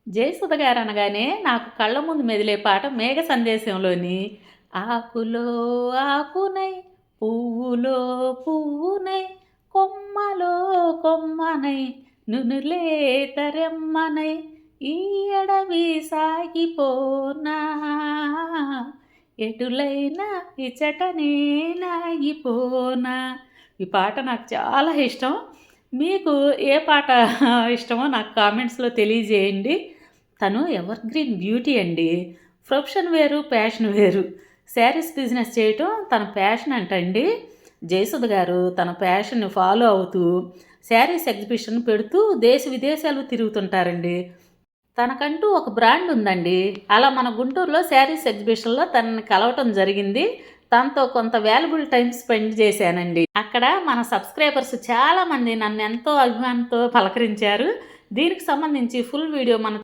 జయసుధ గారు అనగానే నాకు కళ్ళ ముందు మెదిలే పాట మేఘ సందేశంలోని ఆకులో ఆకునై పువ్వులో పువ్వునై కొమ్మలో కొమ్మనై నునులే తరెమ్మనై ఈ అడవి సాగిపోనా ఎటులైనా ఇచటనే నాగిపోనా. ఈ పాట నాకు చాలా ఇష్టం. మీకు ఏ పాట ఇష్టమో నాకు కామెంట్స్లో తెలియజేయండి. తను ఎవర్ గ్రీన్ బ్యూటీ అండి. ప్రొఫెషన్ వేరు, ప్యాషన్ వేరు. శారీస్ బిజినెస్ చేయటం తన ప్యాషన్ అంటండి. జయసుధ గారు తన ప్యాషన్ని ఫాలో అవుతూ శారీస్ ఎగ్జిబిషన్ పెడుతూ దేశ విదేశాలు తిరుగుతుంటారండి. తనకంటూ ఒక బ్రాండ్ ఉందండి. అలా మన గుంటూరులో శారీస్ ఎగ్జిబిషన్లో తనని కలవటం జరిగింది. తనతో కొంత వాల్యుబుల్ టైం స్పెండ్ చేశానండి. అక్కడ మన సబ్స్క్రైబర్స్ చాలామంది నన్ను ఎంతో అభిమానంతో పలకరించారు. దీనికి సంబంధించి ఫుల్ వీడియో మన